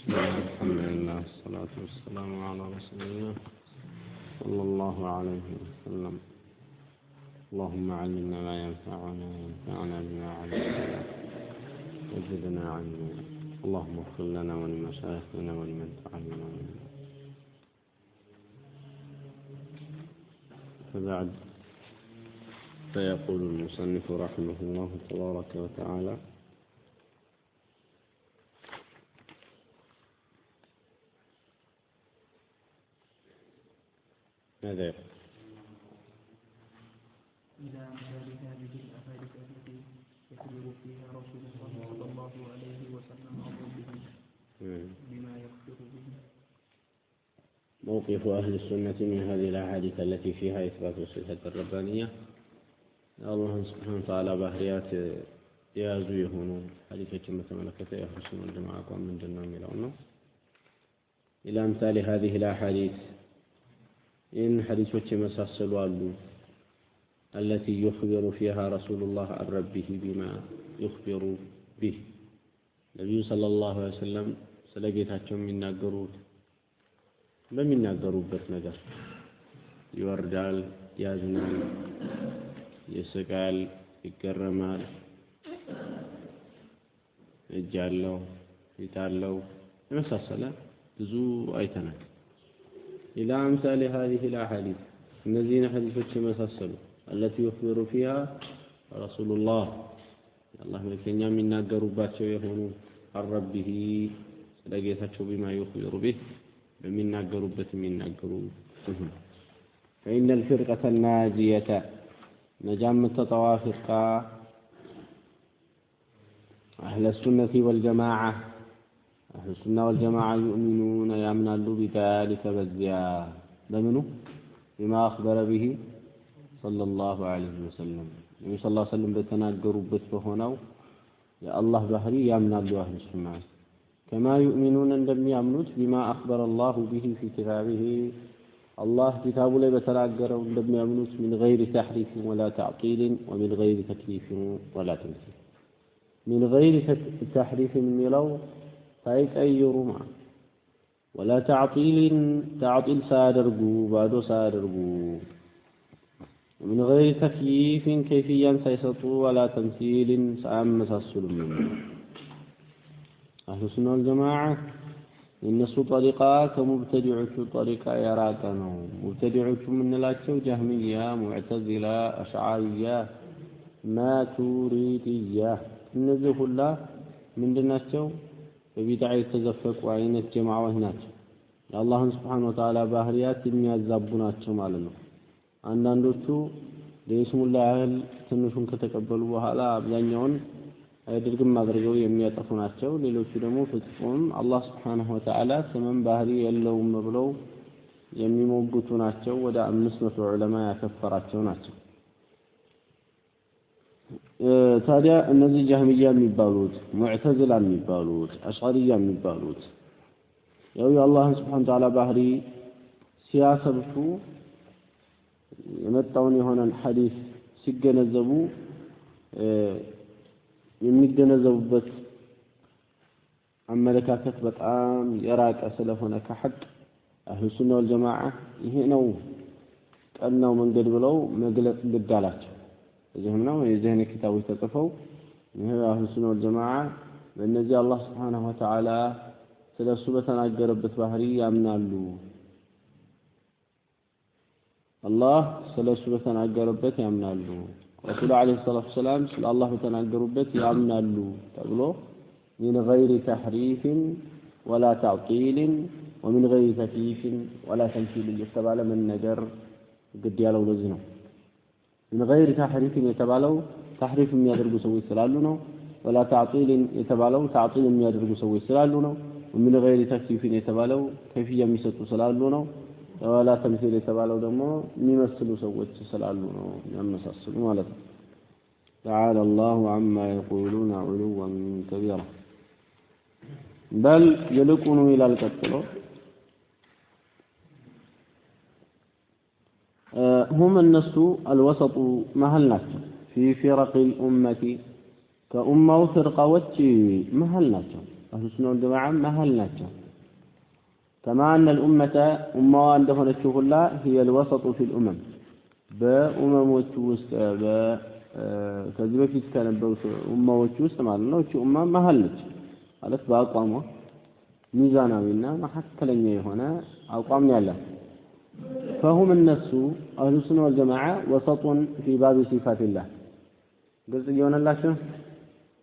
الحمد لله والصلاة والسلام على رسول الله صلى الله عليه وسلم. اللهم علمنا ما ينفعنا وانفعنا بما علمتنا وزدنا علما. اللهم اغفر لنا ولمشايخنا ولمن تعلمنا. فبعد فيقول المصنف رحمه الله تبارك وتعالى: ماذا يقول؟ إلى أمثال هذه الأحاديث التي يخبر فيها رسول الله صلى الله عليه وسلم عن ربه بما يخبر به. موقف أهل السنة من هذه الأحاديث التي فيها إثبات الصفة الربانية. الله سبحانه وتعالى ባህሪያት የያዙ የሆኑ ሐዲሶችን በተመለከተ የአህሉ ሱና ወልጀማዓ አቋም ምንድነው የሚለው ነው። إلى أمثال هذه الأحاديث إن حديثوች የመሳሰሉ አሉ التي يخبر فيها رسول الله عن ربه بما يخبر به النبي صلى الله عليه وسلم ስለ ጌታቸው በሚናገሩበት ነገር ይወርዳል፣ ያዝናል፣ ይስቃል፣ ይገረማል፣ እጅ አለው፣ ፊት አለው የመሳሰለ ብዙ አይተናል። إلى أمثال هذه الأحاديث እነዚህን ሐዲሶች የመሳሰሉ التي يخبر فيها رسول الله الله መልእክተኛ የሚናገሩባቸው የሆኑ عن ربه ስለ ጌታቸው بما يخبر به በሚናገሩበት የሚናገሩ فإن الفرقة الناجية نجامة طوافق أهل السنة والجماعة أهل السنة والجماعة يؤمنون يامنون بذلك بزيادة بمنه بما أخبر به صلى الله عليه وسلم. النبي صلى الله عليه وسلم بتناقروا بهوناو يا الله بحري يامنون أهل السنة كما يؤمنون أن يامنون بما أخبر الله به في كتابه الله كتابه لا بتناقروا أن يامنون من غير تحريف ولا تعطيل ومن غير تكليف ولا تمثيل. من غير تحريف ملو فيغيروا معه ولا تعطيل سادرغو بادو سادرغو ومن غير تكييف كيفيا سيسطو ولا تمثيل سأمساسل منه. أهل السنة والجماعة الناس طريقة كمبتدعة طريقة يراكنه مبتدعة من لاቸው جهمية معتزلة أشعرية ماتريدية እነዚህ ሁላ ምንድናቸው? በቢድዓ የተዘፈቁ አይነት ጀማዓዎች ናቸው። የአላህን Subhanahu Wa Ta'ala ባህሪያት የሚያዛቡ ናቸው ማለት ነው። አንዳንዶቹ ለስሙላ ያህል ትንሹን ከተቀበሉ በኋላ አብዛኛውን አይደርግም አድርገው የሚያጠፉ ናቸው። ሌሎቹ ደግሞ ፍጹም አላህ Subhanahu Wa Ta'ala ስምም ባህሪ የለውም ብለው የሚሞግቱ ናቸው። ወደ 500 ዑለማ ያከፈራቸው ናቸው። ታዲያ እነዚህ ጀህሚያ የሚባሉት ሙዕተዚላ የሚባሉት አሽዓሪያ የሚባሉት ያው የአላህን Subhanahu Wa Ta'ala ባህሪ ሲያሰብቱ የመጣውን የሆነን ሐዲስ ሲገነዘቡ የሚገነዘቡበት አመለካከት በጣም የራቀ ስለሆነ ከሐቅ አህሉ ሱና ወልጀማዓ ይሄ ነው ቀናው መንገድ ብለው መግለጽ ግዳላቸው። እዚህም ነው የዚህን ኪታቦች ተጽፈው ይሄ አህሉ ሱና ወልጀማዓ በእነዚህ አላህ Subhanahu Wa Ta'ala ስለሱ በተናገረበት ባህሪ ያምናሉ። አላህ ስለሱ በተናገረበት ያምናሉ። ረሱል አለይሂ ሰላቱ ወሰላም ስለ አላህ በተናገሩበት ያምናሉ ተብሎ من غير تحريف ولا تعطيل ومن غير تكييف ولا تمثيل የተባለ ምን ነገር ግድ ያለው ለዚህ ነው። من غير تحريف የተባለው تحريف የሚያደርጉ ሰዎች ስላሉ ነው። ولا تعطيل የተባለው تعطيل የሚያደርጉ ሰዎች ስላሉ ነው። ومن غير تكييف የተባለው ከይፍያ የሚሰጡ ስላሉ ነው። ولا تمثيل የተባለው ደግሞ የሚመስሉ ሰዎች ስላሉ ነው የሚያመሳስሉ ማለት ነው። تعالى الله عما يقولون علوا كبيرا بل يلقون إلى القتلوا هم الناس الوسط مهلناቸው في فرق الأمة كأمة فرقة وتي مهلناቸው أهل السنة والجماعة مهل ناتشو كما أن الأمة أمة عنده نتشوف الله هي الوسط في الأمم بأمم وتوست كذبة في كان بوس أمة وتوست معلنا وش أمة مهل ناتش على سباق قامة ميزانا منا ما حتى لنيه هنا أو قامنا الله فهم الناس أهل السنة والجماعة وسط في باب صفات الله قلت يونا الله شو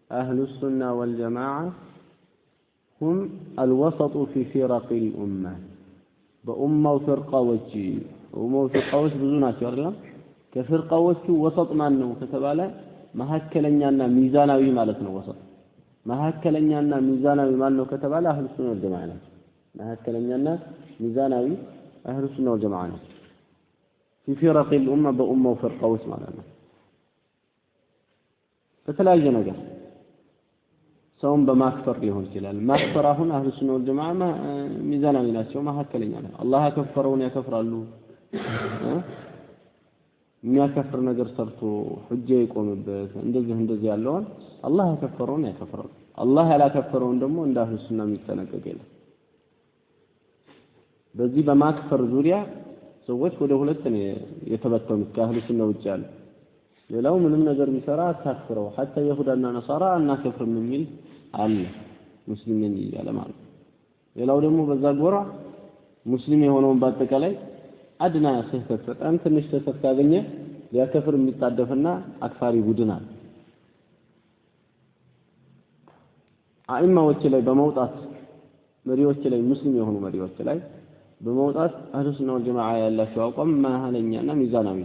أهل السنة والجماعة هم الوسط في فرق الأمة بأمة وفرقة وجي أمة وفرقة وجي بزونات يورلا كفرقة وجي وسط ما أنه كتبالا ما هكلنيانا ميزاناوي مالتنا وسط ما هكلنيانا ميزاناوي مالنا كتبالا أهل السنة والجماعة ما هكلنيانا ميزاناوي أهل السنة والجماعة في فرق الأمة بأمة وفرقة وجي مالنا فتلاقي نجا سواء بمكفر لهم كلال مكفر هنا أهل السنة والجماعة ما ميزانا الناس وما هكلين الله كفرون يكفر له ما كفر نجر صرتو حجة يقوم بندزه يالون الله كفرون يكفر الله لا كفرون دمو عند أهل السنة ميتناققين بزي بمكفر زوريا سويت كده ሁለተኛ የተበተኑት ከአህሉ ሱና ውጭ ያለ ሌላው ምንም ነገር ቢሰራ አታክፍረው حتى ይሁዳና ነሳራ አናከፍርም የሚል አለ ሙስሊምን ይያለ ማለት ሌላው ደግሞ በዛ ጎራ ሙስሊም የሆነውን በአጠቃላይ አድና ስህተት በጣም ትንሽ ስህተት ካገኘ ሊያከፍር የሚጣደፍና አክፋሪ ቡድን አለ አኢማዎች ላይ በመውጣት መሪዎች ላይ ሙስሊም የሆኑ መሪዎች ላይ በመውጣት አህሉ ሱና ወልጀማዓ ያላቸው አቋም መሃለኛና ሚዛናዊ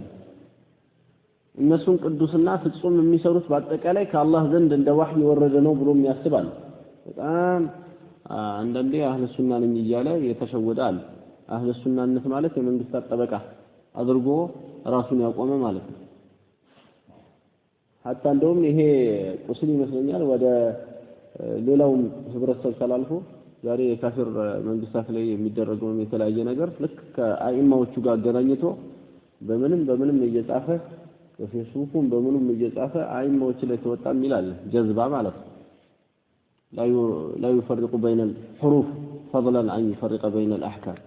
እነሱን ቅዱስና ፍጹም የሚሰሩት በአጠቃላይ ከአላህ ዘንድ እንደ ወህይ ወረደ ነው ብሎ የሚያስባል በጣም አንዳንዴ አህለ ሱና ነኝ እያለ የተሸወዳል አህለ ሱናነት ማለት የመንግስት ጠበቃ አድርጎ ራሱን ያቆመ ማለት ነው hatta እንደውም ይሄ ቁስል ይመስለኛል ወደ ሌላው ህብረተሰብ ተላልፎ ዛሬ የካፊር መንግስታት ላይ የሚደረገው የተለያየ ነገር ልክ ከአኢማዎቹ ጋር አገናኝቶ በምንም እየጻፈ በፌስቡክም በምንም እየጻፈ አኢማዎች ላይ ተወጣም ይላል ጀዝባ ማለት ነው لا يفرق بين الحروف فضلا عن يفرق بين الأحكام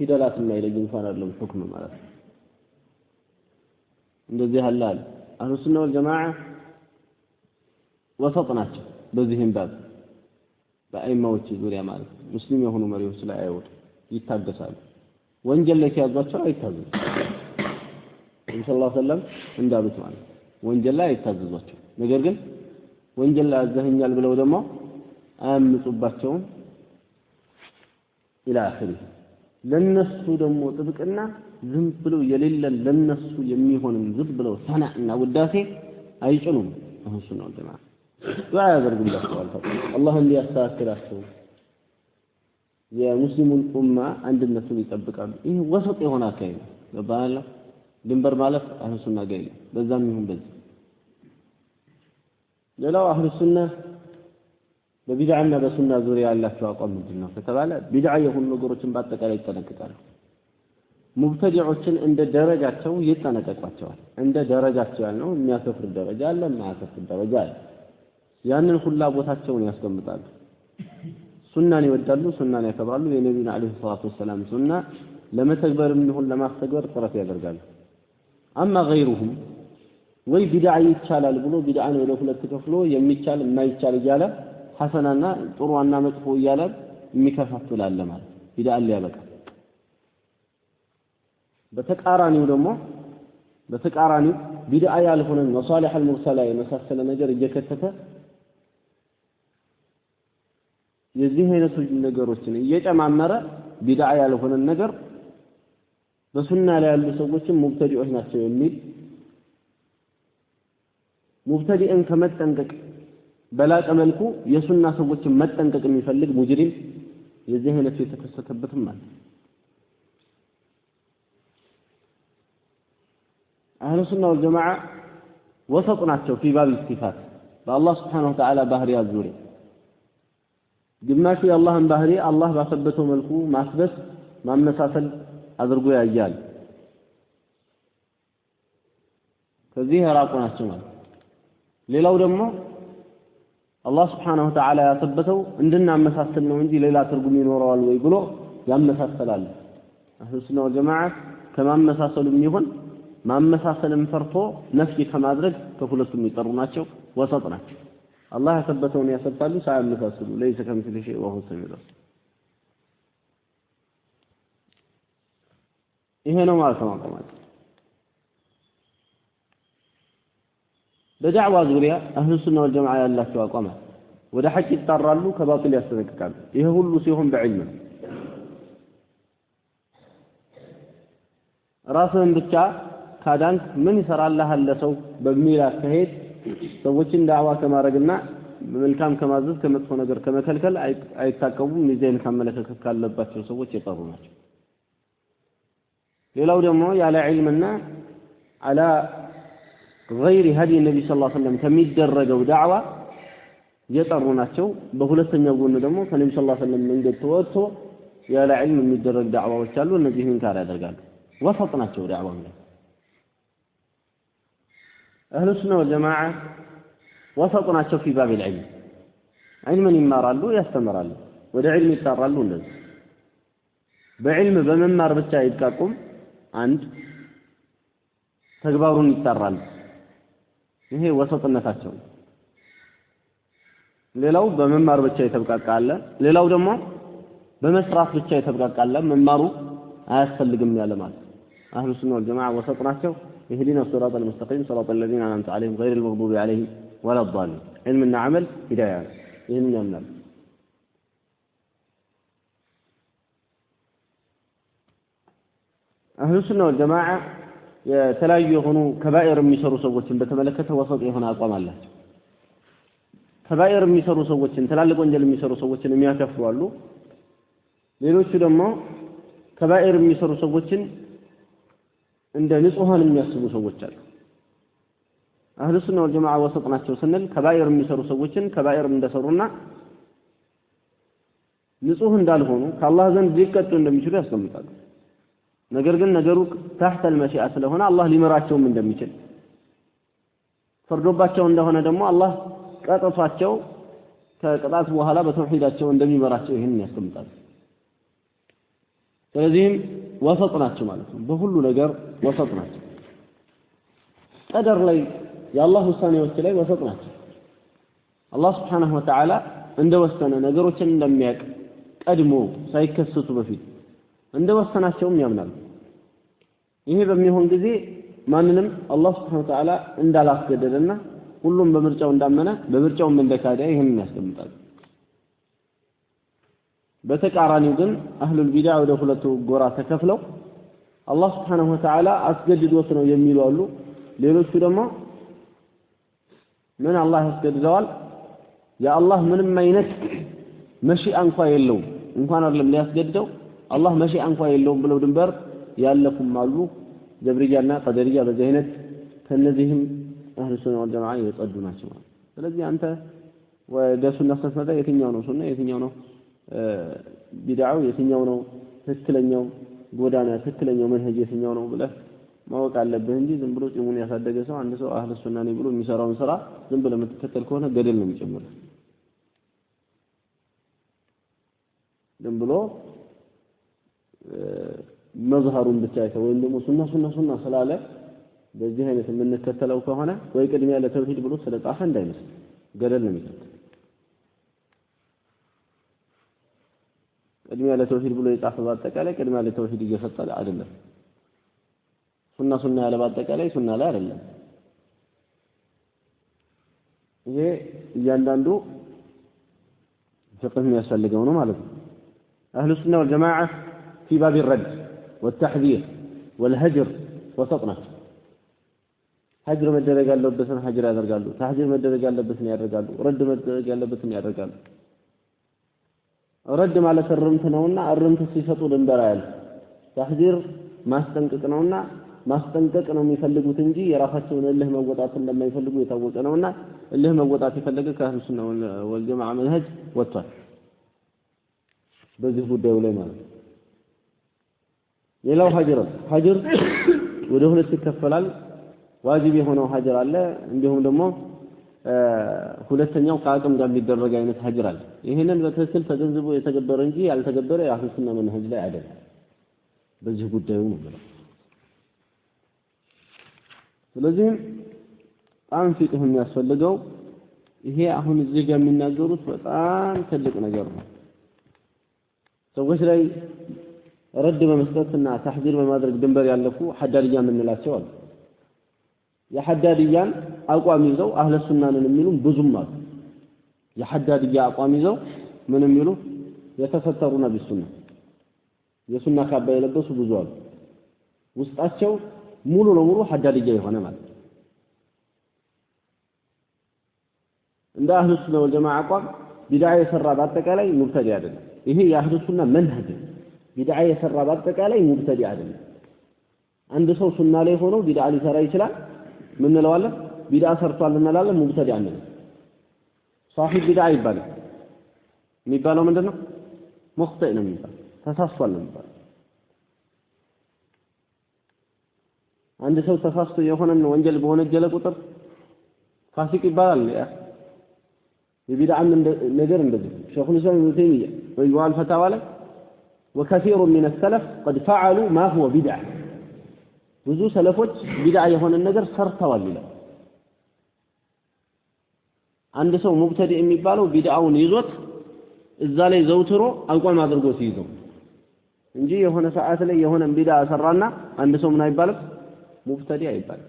ፊደላት እና ይለይ እንኳን አይደለም ሁክም ማለት ነው እንደዚህ halal አህሉ ሱና ወልጀማዓ ወሰጥ ናቸው በዚህም ባብ በአይማዎች ዙሪያ ማለት ሙስሊም የሆኑ መሪዎች ላይ አይወጡ ይታገሳሉ ወንጀል ላይ ሲያዟቸው አይታዘዙ ሰለላሁ ዐለይሂ ወሰለም እንዳሉት ማለት ወንጀል ላይ አይታዘዟቸው ነገር ግን ወንጀል ላይ አዘኸኛል ብለው ደግሞ አያምጹባቸው ኢላ አኺሪ ለነሱ ደግሞ ጥብቅና ዝም ብለው የሌለን ለነሱ የሚሆንን ዝም ብለው ሰናዕና ውዳሴ አይጭኑም አሁን ሱናው ጀማዓ ዱዓ ያደርጉላቸዋል አላህ እንዲያስተካክላቸው የሙስሊሙን ኡማ አንድነቱን ይጠብቃሉ ይህ ወሰጥ የሆነ አካይ ነው ለባላ ድንበር ማለት አህሉ ሱና ጋር በዛም ይሁን በዚህ ሌላው አህሉ ሱና በቢድዓና በሱና ዙሪያ ያላቸው አቋም ምንድነው ከተባለ ቢድዓ የሆኑ ነገሮችን በአጠቃላይ ይጠነቀቃሉ ሙብተዲዖችን እንደ ደረጃቸው ይጠነቀቋቸዋል እንደ ደረጃቸው ያለው የሚያከፍር ደረጃ አለ የማያከፍር ደረጃ አለ ያንን ሁላ ቦታቸውን ያስቀምጣሉ ሱናን ይወዳሉ ሱናን ያከብራሉ የነብዩን አለይሂ ሰላቱ ወሰለም ሱና ለመተግበርም ይሁን ለማስተግበር ጥረት ያደርጋሉ አማ غيرهم ወይ ቢድዓ ይቻላል ብሎ ቢድዓን ወደ ሁለት ከፍሎ የሚቻል የማይቻል እያለ ሐሰናና ጥሩና መጥፎ እያለ የሚከፋፍል አለ ማለት ቢድዓ ሊያበቃ በተቃራኒው ደግሞ ቢድዓ ያልሆነ መሳሊህ አልሙርሰላ የመሳሰለ ነገር እየከተተ የዚህ አይነቱ ነገሮችን እየጨማመረ ቢድዓ ያልሆነ ነገር በሱና ላይ ያሉ ሰዎችን ሙብተዲዖች ናቸው የሚል ሙብተዲዕን ከመጠንቀቅ በላቀ መልኩ የሱና ሰዎችን መጠንቀቅ የሚፈልግ ሙጅሪም የዚህ አይነቱ የተከሰተበትም አለ አህሉ ሱና ወልጀማዓ ወሰጥ ናቸው في باب الصفات በአላህ Subhanahu Wa Ta'ala ባህሪያት ዙሪያ ግማሹ የአላህን ባህሪ አላህ ባሰበተው መልኩ ማስበስ ማመሳሰል አድርጎ ያያል ከዚህ የራቁ ናቸው ማለት ሌላው ደግሞ አላህ Subhanahu Wa Ta'ala ያሰበተው እንድናመሳሰል ነው እንጂ ሌላ ትርጉም ይኖረዋል ወይ ብሎ ያመሳሰላል አህሉ ሱና ወልጀማዓ ከማመሳሰሉም ይሁን ማመሳሰልን ፈርቶ ነፍይ ከማድረግ ከሁለቱም ይጠሩ ናቸው ወሰጥ ናቸው አላህ ያሰበተውን ያሰባሉ ሳያመሳስሉ ليس كمثله شيء وهو السميع البصير ይሄ ነው ማለት ነው አቋማቸው በዳዕዋ ዙሪያ አህሉ ሱና ወልጀማዓ ያላቸው አቋም ወደ ሐቅ ይጣራሉ ከባጥል ያስተነቅቃሉ ይሄ ሁሉ ሲሆን በዕልም ራስን ብቻ ካዳንክ ምን ይሰራልሃል ለሰው በሚል አካሄድ ሰዎችን ዳዕዋ ከማድረግና መልካም ከማዘዝ ከመጥፎ ነገር ከመከልከል አይታቀቡም ሚዛን ካመለከት ካለባቸው ሰዎች የጠሩ ናቸው ሌላው ደግሞ ያለ ዒልምና አላ غير هدي النبي صلى الله عليه وسلم ከሚደረገው ዳዕዋ የጠሩ ናቸው በሁለተኛው ጎን ደግሞ ከነብዩ ሰለላሁ ዐለይሂ ወሰለም መንገድ ተወጥቶ ያለ ዒልም የሚደረግ ዳዕዋዎች አሉ እነዚህን ካር ያደርጋሉ ወሰጥ ናቸው ዳዕዋው ላይ አህሉ ሱና ወልጀማዓ ወሰጥ ናቸው في باب العلم ዒልምን ይማራሉ ያስተምራሉ ወደ ዒልም ይጣራሉ እንደዚህ በዕልም በመማር ብቻ አይብቃቁም አንድ ተግባሩን ይጣራሉ ይሄ ወሰጥነታቸው ሌላው በመማር ብቻ የተብቃቃለ ሌላው ደግሞ በመስራት ብቻ የተብቃቃለ መማሩ አያስፈልግም ያለ ማለት አህሉ ሱና ወልጀማዓ ወሰጥ ናቸው يهدينا الصراط المستقيم صراط الذين أنعمت عليهم غير المغضوب عليهم ولا الضالين علمنا عمل هداية ይህን ያምናል አህሉ ሱና ወልጀማዓ የተለያዩ የሆኑ ከባኢር የሚሰሩ ሰዎችን በተመለከተ ወሰጥ የሆነ አቋም አላቸው ከባኢር የሚሰሩ ሰዎችን ትላልቅ ወንጀል የሚሰሩ ሰዎችን የሚያከፍሩ አሉ ሌሎቹ ደግሞ ከባኢር የሚሰሩ ሰዎችን እንደ ንጹሃን የሚያስቡ ሰዎች አሉ አህሉ ሱና ወልጀማዓ ወሰጥ ናቸው ስንል ከባኢር የሚሰሩ ሰዎችን ከባኢር እንደሰሩና ንጹህ እንዳልሆኑ ከአላህ ዘንድ ሊቀጡ እንደሚችሉ ያስቀምጣሉ ነገር ግን ነገሩ تحت المشيئة ስለሆነ አላህ ሊመራቸውም እንደሚችል ፈርዶባቸው እንደሆነ ደግሞ አላህ ቀጥቷቸው ከቅጣት በኋላ በተውሂዳቸው እንደሚመራቸው ይሄን ያስቀምጣል ስለዚህም ወሰጥ ናቸው ማለት ነው በሁሉ ነገር ወሰጥ ናቸው ቀደር ላይ የአላህ ውሳኔዎች ላይ ወሰጥ ናቸው አላህ Subhanahu Wa Ta'ala እንደወሰነ ነገሮችን እንደሚያውቅ ቀድሞ ሳይከሰቱ በፊት እንደወሰናቸውም ያምናሉ ይሄ በሚሆን ጊዜ ማንንም አላህ Subhanahu Wa Ta'ala እንዳላስገደደና ሁሉም በምርጫው እንዳመነ በምርጫውም እንደካደ ይሄንን ያስቀምጣሉ በተቃራኒው ግን አህሉል ቢድዓ ወደ ሁለቱ ጎራ ተከፍለው አላህ Subhanahu Wa Ta'ala አስገድዶት ነው የሚሉ አሉ ሌሎቹ ደግሞ ምን አላህ ያስገድደዋል የአላህ ምንም አይነት መሺአ እንኳን የለውም እንኳን አይደለም ሊያስገድደው አላህ መሺአ እንኳን የለውም ብለው ድንበር ያለፉም አሉ ጀብሪያና ቀደሪያ በዚህ አይነት ከነዚህም አህሉ ሱና ወልጀማዓ የጸዱ ናቸው ስለዚህ አንተ ወደ ሱና ስትመጣ የትኛው ነው ሱና የትኛው ነው ቢድዓው የትኛው ነው ትክክለኛው ጎዳና ትክክለኛው መንሀጅ የትኛው ነው ብለህ ማወቅ አለብህ እንጂ ዝም ብሎ ጭሙን ያሳደገ ሰው አንድ ሰው አህሉ ሱና ነኝ ብሎ የሚሰራውን ስራ ዝም ብለህ የምትከተል ከሆነ ገደል ነው የሚጨምረው ዝም ብሎ መዝሃሩን ብቻ አይተው ወይም ደግሞ ሱና ስላለ በዚህ አይነት የምንከተለው ከሆነ ወይ ቅድሚያ ለተውሂድ ብሎ ስለጻፈ እንዳይመስል ገደል ነው የሚከተል ቅድሚያ ለተውሂድ ብሎ የጻፈ በአጠቃላይ ቅድሚያ ለተውሂድ እየፈጠረ አይደለም ሱና ያለ በአጠቃላይ ሱና ላይ አይደለም ይሄ እያንዳንዱ ፍቅህ የሚያስፈልገው ነው ማለት ነው አህሉ ሱና ወልጀማዓ في باب الرد والتحذير والهجر وسطنا هجر መደረግ ያለበትን هجر ያደርጋሉ ተህዚር መደረግ ያለበትን ያደርጋሉ ረድ መደረግ ያለበትን ያደርጋሉ ረድ ማለት እርምት ነውና እርምት ሲሰጡ ድንበር ያለ ተህዚር ማስጠንቀቅ ነውና ማስጠንቀቅ ነው የሚፈልጉት እንጂ የራሳቸውን እልህ መወጣት እንደማይፈልጉ የታወቀ ነውና እልህ መወጣት የፈለገ ከአህሉ ሱና ወልጀማዓ መንሀጅ ወጥቷል በዚህ ጉዳዩ ላይ ማለት ሌላው ሀጅር ወደ ሁለት ይከፈላል ዋጅብ የሆነው ሀጅር አለ እንዲሁም ደግሞ ሁለተኛው ከአቅም ጋር የሚደረግ አይነት ሀጅር አለ። ይሄንን በትክክል ተገንዝቦ የተገበረ እንጂ ያልተገበረ የአህሉ ሱና መንሀጅ ላይ አይደለም። በዚህ ጉዳዩ ነው ብለው ስለዚህ በጣም ፊቅህ የሚያስፈልገው ይሄ አሁን እዚህ ጋር የሚናገሩት በጣም ትልቅ ነገር ነው። ሰዎች ላይ ረድ በመስጠትና ተሕዚር በማድረግ ድንበር ያለፉ ሐዳድያ የምንላቸው አሉ። የሐዳድያን አቋም ይዘው አህለ ሱናንን የሚሉም ብዙም አሉ። የሐዳድያ አቋም ይዘው ምን የሚሉ የተፈተሩና ቢሱና የሱና ካባ የለበሱ ብዙ አሉ። ውስጣቸው ሙሉ ለሙሉ ሐዳድያ የሆነ ማለት እንደ አህሉ ሱና ወልጀማዓ አቋም ቢድዓ የሰራ በአጠቃላይ ሙብተዲ አይደለም። ይሄ የአህሉ ሱና መንሀጅ ቢድዓ የሰራ በአጠቃላይ ሙብተዲ አይደለም። አንድ ሰው ሱና ላይ ሆኖ ቢድዓ ሊሰራ ይችላል። ምን እንለዋለን? ቢድዓ ሰርቷል እንላለን። ሙብተዲ አንልም። ሷሂብ ቢድዓ ይባላል። የሚባለው ምንድነው? ሙኽጢእ ነው የሚባለው። ተሳስቷል ነው የሚባለው። አንድ ሰው ተሳስቶ የሆነን ወንጀል በወነጀለ ቁጥር ፋሲቅ ይባላል። የቢድዓ ነገር እንደዚህ ሸይኹል ኢስላም ኢብኑ ተይሚያ በመጅሙዕ አልፈታዋ ላይ ወከሲሩ ሚነ ሰለፍ ቀድ ፈዐሉ ማ ሁወ ቢድዓ ብዙ ሰለፎች ቢድዓ የሆነ ነገር ሰርተዋል ይላል። አንድ ሰው ሙብተዲ የሚባለው ቢድዓውን ይዞት እዛ ላይ ዘውትሮ አቋም አድርጎ ሲይዘው እንጂ የሆነ ሰዓት ላይ የሆነ ቢድዓ ሰራና አንድ ሰው ምን አይባልም? ሙብተዲ አይባልም።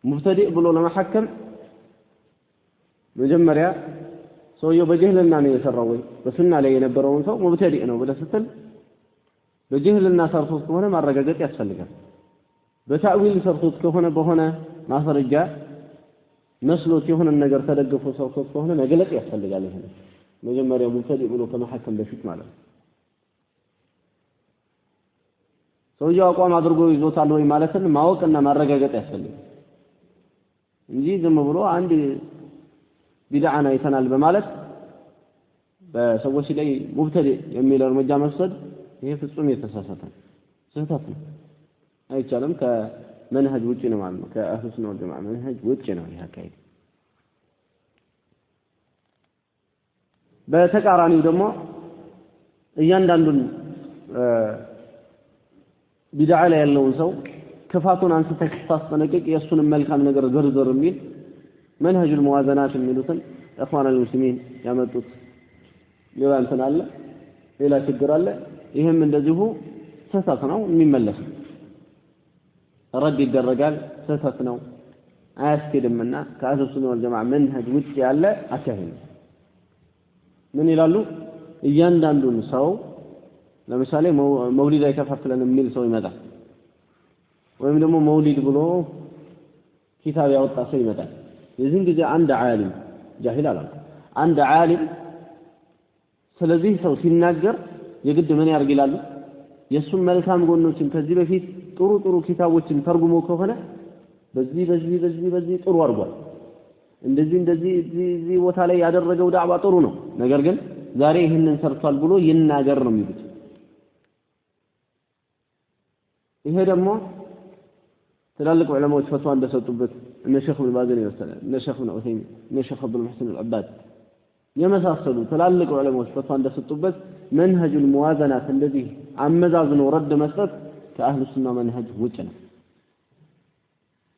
ሙብተዲ ብሎ ለመሐከም መጀመሪያ ሰውየው በጀህልና ነው የሰራው ወይ በሱና ላይ የነበረውን ሰው ሙብተዲ ነው ብለህ ስትል በጀህልና ሰርቶት ከሆነ ማረጋገጥ ያስፈልጋል። በታዊል ሰርቶት ከሆነ በሆነ ማስረጃ መስሎት የሆነ ነገር ተደግፎ ሰርቶት ከሆነ መግለጽ ያስፈልጋል። ይሄ መጀመሪያ ሙብተዲ ብሎ ከመሐከም በፊት ማለት ነው። ሰውየው አቋም አድርጎ ይዞታል ወይ ማለትን ማወቅና ማረጋገጥ ያስፈልጋል እንጂ ዝም ብሎ አንድ ቢድዓን አይተናል በማለት በሰዎች ላይ ሙብተዲ የሚል እርምጃ መውሰድ ይሄ ፍጹም የተሳሳተ ስህተት ነው። አይቻልም። ከመንሀጅ ውጪ ነው ማለት ነው። ከአህሉ ሱና ወልጀማዓ መንሀጅ ውጪ ነው ይሄ አካሄድ። በተቃራኒው ደግሞ እያንዳንዱን ቢድዓ ላይ ያለውን ሰው ክፋቱን አንስተህ ስታስጠነቅቅ የእሱንም መልካም ነገር ዘርዘር የሚል መንሀጁል ሙዋዘናት የሚሉትን ኢኽዋኑል ሙስሊሚን ያመጡት ሌላ እንትን አለ፣ ሌላ ችግር አለ። ይሄም እንደዚሁ ስህተት ነው፣ የሚመለስ ረድ ይደረጋል። ስህተት ነው፣ አያስኬድምና ከአህሉ ሱና ወልጀማዓ መንሀጅ ውጭ ያለ አካሄድ ነው። ምን ይላሉ? እያንዳንዱን ሰው ለምሳሌ መውሊድ አይከፋፍለን የሚል ሰው ይመጣል፣ ወይም ደግሞ መውሊድ ብሎ ኪታብ ያወጣ ሰው ይመጣል። የዚህን ጊዜ አንድ ዓሊም ጃሂል አላልኩም፣ አንድ ዓሊም ስለዚህ ሰው ሲናገር የግድ ምን ያርግ ይላሉ? የእሱን መልካም ጎኖችን ከዚህ በፊት ጥሩ ጥሩ ኪታቦችን ተርጉሞ ከሆነ በዚህ ጥሩ አድርጓል፣ እንደዚህ እዚህ ቦታ ላይ ያደረገው ዳዕዋ ጥሩ ነው፣ ነገር ግን ዛሬ ይህንን ሰርቷል ብሎ ይናገር ነው የሚሉት። ይሄ ደግሞ ትላልቅ ዑለማዎች ፈትዋ እንደሰጡበት እነ ሼኽ ኢብኑ ባዝን ይወሰናል፣ እነ ሼኽ ኢብኑ ዑሰይሚን፣ እነ ሼኽ አብዱል ሙሕሲን አልዓባድ የመሳሰሉ ትላልቅ ዑለማዎች ፈትዋ እንደሰጡበት መንሀጁል ሙዋዘናት እንደዚህ አመዛዝኖ ረድ መስጠት ከአህሉ ሱና መንሀጅ ውጭ ነው።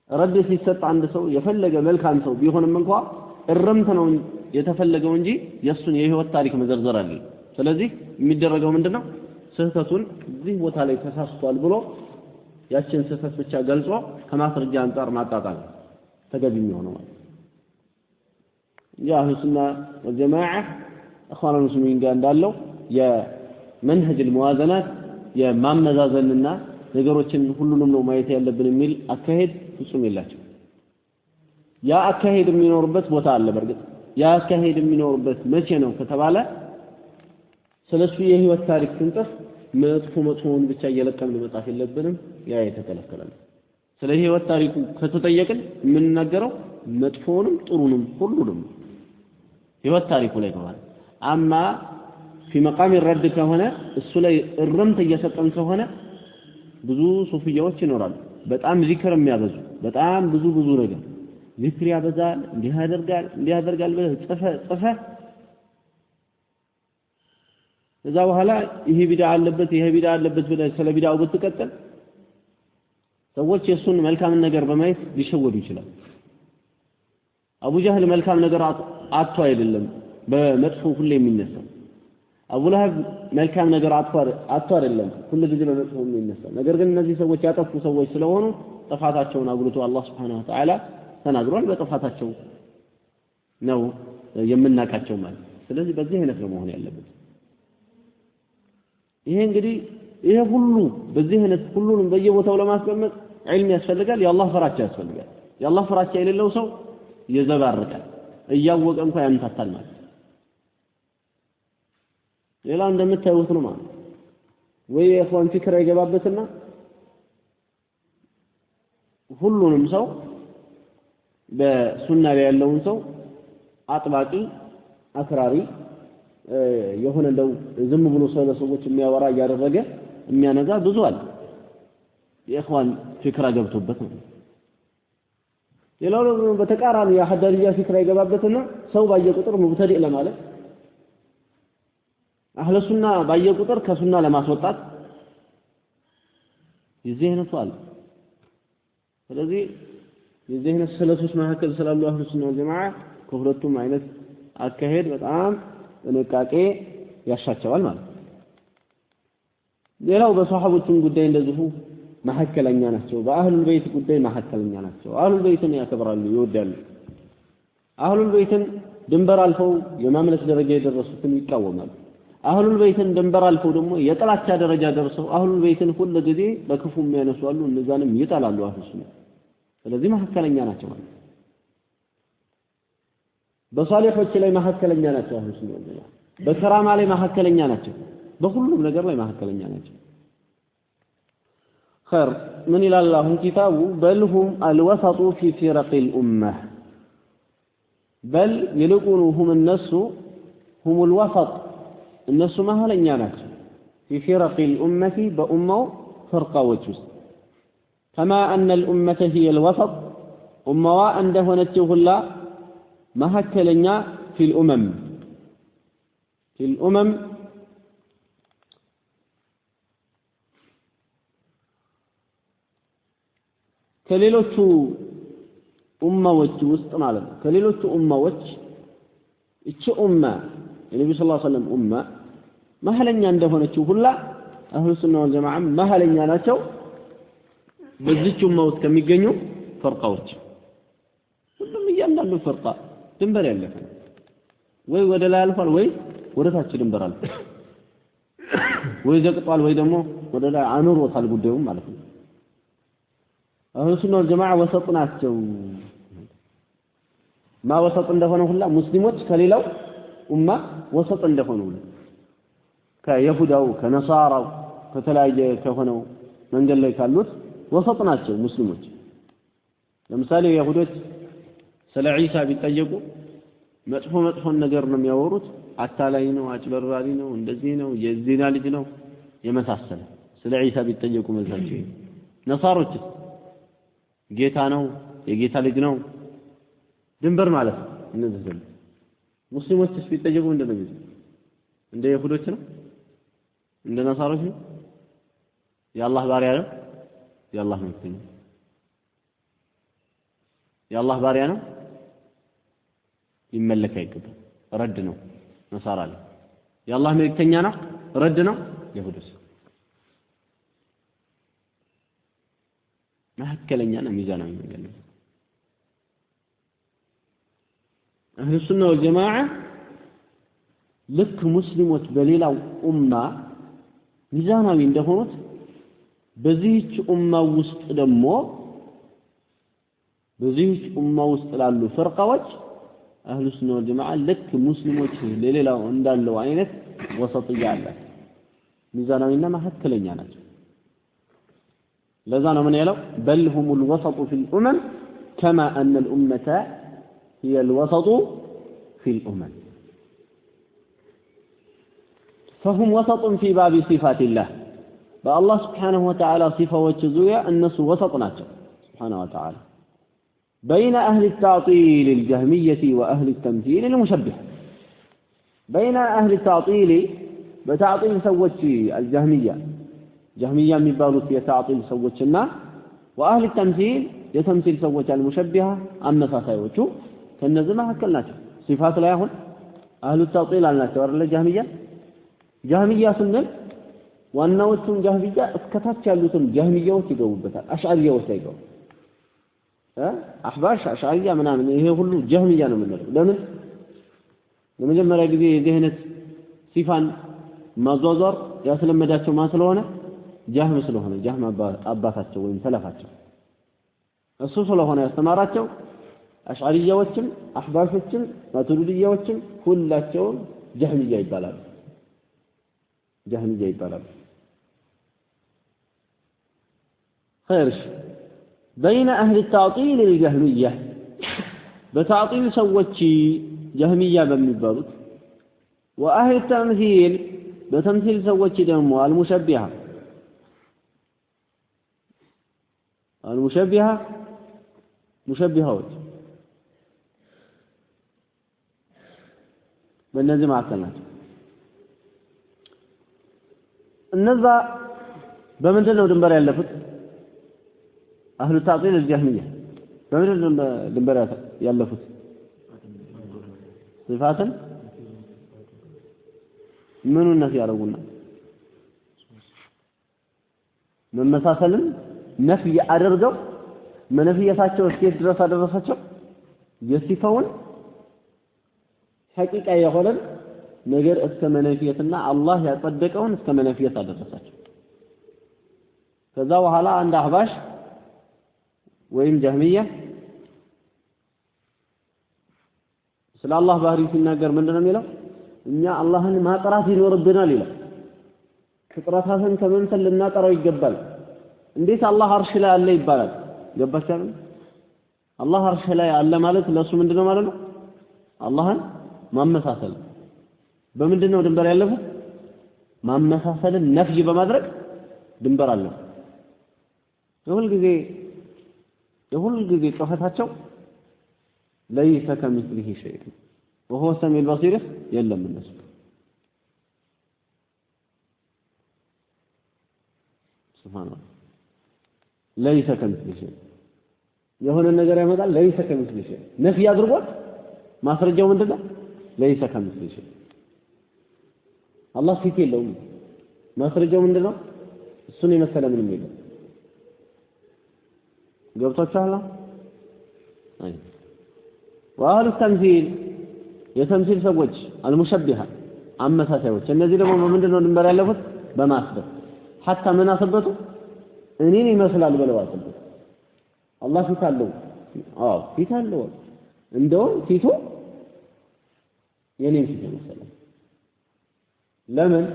ረድ ሲሰጥ አንድ ሰው የፈለገ መልካም ሰው ቢሆንም እንኳን እርምት ነው የተፈለገው እንጂ የእሱን የህይወት ታሪክ መዘርዘር አለ። ስለዚህ የሚደረገው ምንድነው? ስህተቱን እዚህ ቦታ ላይ ተሳስቷል ብሎ ያችን ስህተት ብቻ ገልጾ ከማስረጃ አንፃር ማጣጣል ተገቢ የሚሆነው ማለት የአህሉ ሱና ወልጀማዓ ኢኽዋኑል ሙስሊሚን ጋር እንዳለው የመንሀጅል ሙዋዘናት የማመዛዘንና ነገሮችን ሁሉንም ነው ማየት ያለብን የሚል አካሄድ ፍጹም የላቸው። ያ አካሄድ የሚኖርበት ቦታ አለ። በርግጥ ያ አካሄድ የሚኖርበት መቼ ነው ከተባለ ስለሱ የህይወት ታሪክ ስንጽፍ መጥፎውን ብቻ እየለቀምን መጻፍ የለብንም። ያ የተከለከለ ነው። ስለ ህይወት ታሪኩ ከተጠየቅን የምንናገረው መጥፎውንም ጥሩንም ሁሉንም ህይወት ታሪኩ ላይ ከሆነ አማ في مقام الرد ከሆነ እሱ ላይ እርምት እየሰጠን ከሆነ ብዙ ሱፊያዎች ይኖራሉ፣ በጣም ዚክር የሚያበዙ በጣም ብዙ ነገር ዚክር ያበዛል እንዲህ ያደርጋል ጽፈ እዛ በኋላ ይሄ ቢድዓ አለበት ብለህ ስለ ቢድዓው ብትቀጥል ሰዎች የሱን መልካም ነገር በማየት ሊሸወዱ ይችላል። አቡ ጀህል መልካም ነገር አጥቶ አይደለም በመጥፎ ሁሉ የሚነሳው። አቡ ለሀብ መልካም ነገር አጥቶ አይደለም ሁሉ ጊዜ በመጥፎ የሚነሳው። ነገር ግን እነዚህ ሰዎች ያጠፉ ሰዎች ስለሆኑ ጥፋታቸውን አጉልቶ አላህ Subhanahu Wa Ta'ala ተናግሯል። በጥፋታቸው ነው የምናቃቸው ማለት። ስለዚህ በዚህ አይነት ነው መሆን ያለበት። ይሄ እንግዲህ ይሄ ሁሉ በዚህ አይነት ሁሉንም በየቦታው ለማስቀመጥ ዒልም ያስፈልጋል። የአላህ ፍራቻ ያስፈልጋል። የአላህ ፍራቻ የሌለው ሰው ይዘባርቃል፣ እያወቀ እንኳን ያንታታል ማለት። ሌላ እንደምታዩት ነው ማለት ወይ የኢኽዋን ፊክር ይገባበትና ሁሉንም ሰው በሱና ላይ ያለውን ሰው አጥባቂ አክራሪ የሆነ እንደው ዝም ብሎ ሰዎች የሚያወራ ያደረገ የሚያነዛ ብዙ አለ። የኢኽዋን ፊክራ ገብቶበት ነው። ሌላው በተቃራኒ የሐዳሪያ ፊክራ ይገባበትና ሰው ባየቁጥር ሙብተዲዕ ለማለት አህለ ሱና ባየቁጥር ከሱና ለማስወጣት የዚህ አይነቱ አለ። ስለዚህ የዚህ አይነት ሰለፎች መካከል ስላሉ አህለ ሱና ወልጀማዓ ከሁለቱም አይነት አካሄድ በጣም ጥንቃቄ ያሻቸዋል ማለት ነው። ሌላው በሷሐቦቹም ጉዳይ እንደዚሁ መሐከለኛ ናቸው። በአህሉል ቤት ጉዳይ መሐከለኛ ናቸው። አህሉል ቤትን ያከብራሉ፣ ይወዳሉ። አህሉል ቤትን ድንበር አልፈው የማምለክ ደረጃ የደረሱትን ይቃወማሉ። አህሉል ቤትን ድንበር አልፈው ደግሞ የጥላቻ ደረጃ ደርሰው አህሉል ቤትን ሁሉ ጊዜ በክፉ የሚያነሱ አሉ፣ እነዛንም ይጠላሉ አህሉ ሱና። ስለዚህ መሐከለኛ ናቸው ማለት ነው። በሷሊሖች ላይ መሐከለኛ ናቸው አህሉ ሱና ወልጀማዓ። በከራማ ላይ መሐከለኛ ናቸው። በሁሉም ነገር ላይ መሐከለኛ ናቸው። خير من إلى الله كتابه بل هم الوسط في فرق الأمة بل يلقونهم الناس هم الوسط الناس ما هلن يانات في فرق الأمة بأمة فرقة وجوز كما أن الأمة هي الوسط أمة وعنده نتيه الله ما هكلن في الأمم ከሌሎቹ ኡማዎች ውስጥ ማለት ነው። ከሌሎቹ ኡማዎች እቺ ኡማ የነብዩ ሰለላሁ ዐለይሂ ወሰለም ኡማ መሐለኛ እንደሆነችው ሁላ አህሉ ሱና ወል ጀማዓ መሐለኛ ናቸው። በዚች ኡማ ውስጥ ከሚገኙ ፈርቃዎች ሁሉም እያንዳንዱ ፈርቃ ድንበር ያለፈ ወይ ወደ ላይ አልፏል ወይ ወደ ታች ድንበር አልፏል ወይ ዘቅጧል ወይ ደግሞ ወደ ላይ አኑሮታል ጉዳዩም ማለት ነው። አህሉ ሱና ወል ጀማዓ ወሰጥ ናቸው። ማ ወሰጥ እንደሆነ ሁላ ሙስሊሞች ከሌላው ኡማ ወሰጥ እንደሆኑ ከይሁዳው ከነሳራው ከተለያየ ከሆነው መንገድ ላይ ካሉት ወሰጥ ናቸው ሙስሊሞች። ለምሳሌ ይሁዶች ስለ ዒሳ ቢጠየቁ መጥፎን ነገር ነው የሚያወሩት። አታላይ ነው፣ አጭበርባሪ ነው፣ እንደዚህ ነው፣ የዚና ልጅ ነው የመሳሰለ ስለ ዒሳ ቢጠየቁ መልሳቸው። ነሳሮች ጌታ ነው፣ የጌታ ልጅ ነው ድንበር ማለት ነው። እነዚህ ዘንድ ሙስሊሞች ቢጠየቁ እንደነዚህ እንደ ይሁዶች ነው፣ እንደ ነሳሮች ነው፣ የአላህ ባሪያ ነው፣ የአላህ መልእክተኛ የአላህ ባሪያ ነው፣ ይመለክ አይገባም፣ ረድ ነው። ነሳራ ላይ የአላህ መልእክተኛ ነው፣ ረድ ነው። ይሁዶች መሐከለኛና ሚዛናዊ መንገድ ነው። አህሉ ሱና ወልጀማዓ ልክ ሙስሊሞች በሌላው ኡማ ሚዛናዊ እንደሆኑት በዚህች ኡማ ውስጥ ደግሞ በዚህች ኡማ ውስጥ ላሉ ፍርቃዎች አህሉ ሱና ወልጀማዓ ልክ ሙስሊሞች ለሌላው እንዳለው አይነት ወሰጥያ አለ፣ ሚዛናዊና መሐከለኛ ናቸው። لذا من يلو بل هم الوسط في الأمم كما أن الأمة هي الوسط في الأمم فهم وسط في باب صفات الله فالله سبحانه وتعالى صفة وجزوية الناس وسط ناتو سبحانه وتعالى بين أهل التعطيل الجهمية وأهل التمثيل المشبهة بين أهل التعطيل بتعطيل سوتشي الجهمية من بالوت يتعطيل سوتشنا وأهل التمثيل يتمثيل سوتش المشبهة أما سايوتشو فالنزمة هكلناቸው صفات لا يهون أهل التعطيل አልናቸው አይደል ጀህሚያ ስንል ዋናዎቹን ጀህሚያ እስከታች ያሉትን ጀህሚያዎች ይገቡበታል አሽዓሪያዎች ላይ ገቡ አህባሽ አሽዓሪያ ምናምን ይሄ ሁሉ ጀህሚያ ነው የምንለው ለምን ለመጀመሪያ ጊዜ የዚህ አይነት ሲፋን ማዟዟር ያስለመዳቸው ማን ስለሆነ ጀህም ስለሆነ ጀህም አባታቸው ወይም ሰለፋቸው እሱ ስለሆነ ያስተማራቸው አሽዓሪያዎችም አህባሾችም ማቱሪዲያዎችም ሁላቸው ጀህሚያ ይባላሉ خير بين أهل التعطيل الجهمية بتعطيل سوتشي جهمية بمبارك وأهل التمثيل بتمثيل سوتشي دمو المشبهة مشبهة بالنزم عقلنا እነዛ በመንደር ነው ድንበር ያለፉት አህሉ ታጢል الجهمية በመንደር ነው ድንበር ያለፉት صفاتን ምኑን ነፍ ያደርጉና መመሳሰልን ነፍይ አድርገው መነፍየታቸው እስከት ድረስ አደረሳቸው የሲፋውን ሐቂቃ የሆነ ነገር እስከ መነፊየትና አላህ ያጸደቀውን እስከ መነፊየት አደረሳቸው ከዛ በኋላ አንድ አህባሽ ወይም ጀህሚያ ስለ አላህ ባህሪ ሲናገር ምንድነው የሚለው እኛ አላህን ማጥራት ይኖርብናል ይላል ፍጥረታትን ከመንሰል ልናጠራው ይገባል እንዴት አላህ አርሽ ላይ አለ ይባላል ገባቻለ አላህ አርሽ ላይ አለ ማለት ለሱ ምንድነው ማለት ነው አላህን ማመሳሰል በምንድነው ድንበር ያለፈው ማመሳሰልን ነፍይ በማድረግ ድንበር አለ የሁል ጊዜ ጨፈታቸው ليس كمثله شيء وهو السميع البصير የለም እነሱ سبحان الله ليس كمثله شيء የሆነ ነገር ያመጣል ليس كمثله شيء ነፍይ አድርጎት ማስረጃው ምንድነው ليس كمثله شيء الله ፊት የለውም ማስረጃው ምንድነው እሱን የመሰለ ምንም የለም ገብቷችኋል አይ واهل التمثيل የተምሲል ሰዎች المشبهه አመሳሳዮች እነዚህ ደግሞ ምንድነው ድንበር ያለፉት በማስበት حتى ምን አሰበቱ እኔን ይመስላል ብለው አሰበቱ አላህ ፊት አለው ፊት አለው እንደው ፊቱ የኔን ፊት ይመስላል ለምን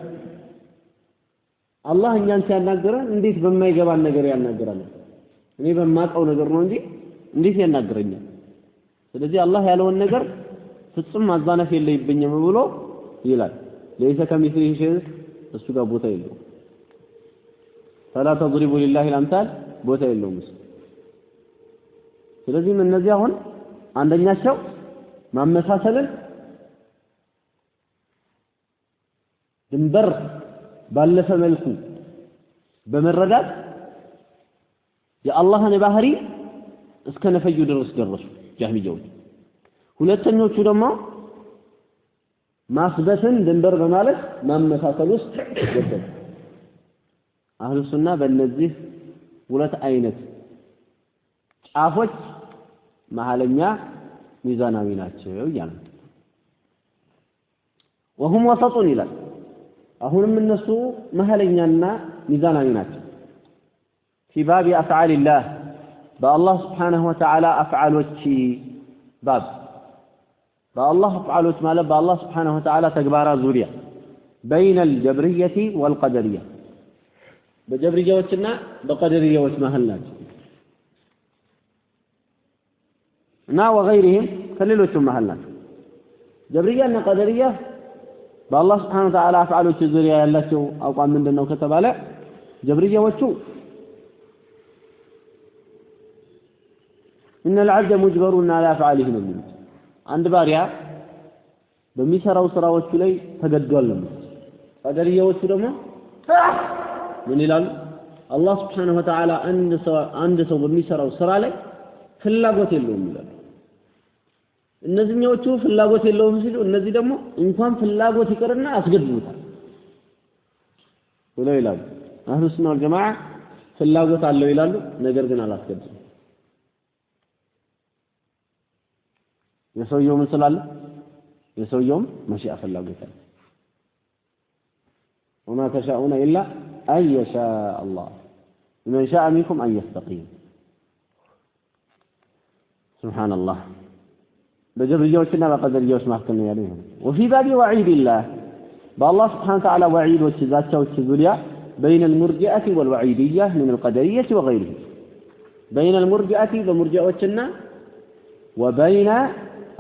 አላህ እኛን ሲያናገረን እንዴት በማይገባን ነገር ያናገራል እኔ በማቀው ነገር ነው እንጂ እንዴት ያናገረኛል ስለዚህ አላህ ያለውን ነገር ፍጹም ማዛነፍ የለይብኝም ብሎ ይላል ليس كمثله شيء እሱ ጋር ቦታ የለው فلا تضربوا لله الامثال ቦታ የለውም ስለዚህ እነዚህ አሁን አንደኛቸው ማመሳሰልን ድንበር ባለፈ መልኩ በመረዳት የአላህን ባህሪ እስከ ነፈዩ ድረስ ደረሱ ጀህሚያዎች ሁለተኞቹ ደግሞ ማስበትን ድንበር በማለት ማመሳሰል ውስጥ ገቡ አህሉ ሱና በእነዚህ ሁለት አይነት ጫፎች መሐለኛ ሚዛናዊ ናቸው ይላል وهم وسط ይላል አሁንም እነሱ መሐለኛና ሚዛናዊ ናቸው في باب افعال الله بالله سبحانه وتعالى افعالوች باب بالله افعالوች ማለት بالله سبحانه وتعالى ተግባራት ዙሪያ بين الجبرية والقدرية በጀብሪያዎችና በቀደሪያዎች መሃል ናቸው እና وغيرهم ከሌሎችም መሃል ናቸው ጀብሪያና ቀደሪያ በአላህ Subhanahu Wa Ta'ala አፍዓሎች ዙሪያ ያላቸው አቋም ምንድነው ከተባለ ጀብሪያዎቹ إن العبد مجبر على أفعاله من عند باريا بميسراو سراوچ ላይ ተገዷል ነው ቀደርያዎቹ ደግሞ ምን ይላሉ አላህ Subhanahu Wa Ta'ala አንድ ሰው በሚሰራው ስራ ላይ ፍላጎት የለውም ይላሉ እነዚህኞቹ ፍላጎት የለውም ሲሉ እነዚህ ደግሞ እንኳን ፍላጎት ይቀርና አስገድዱታል ብለው ይላሉ አህሉ ሱና ወል ጀማዓ ፍላጎት አለው ይላሉ ነገር ግን አላስገድዱም የሰውየው ምን ስላለ የሰውየው መሽአ ፍላጎት አለ وما تشاءون إلا أن يشاء الله من شاء منكم أن يستقيم سبحان الله بجبريوشنا بقدريوش ما حكمنا عليهم وفي باب وعيد الله بالله سبحانه وتعالى وعيد وشذاته وشذوليا بين المرجئة والوعيدية من القدرية وغيره بين المرجئة ومرجئوشنا وبين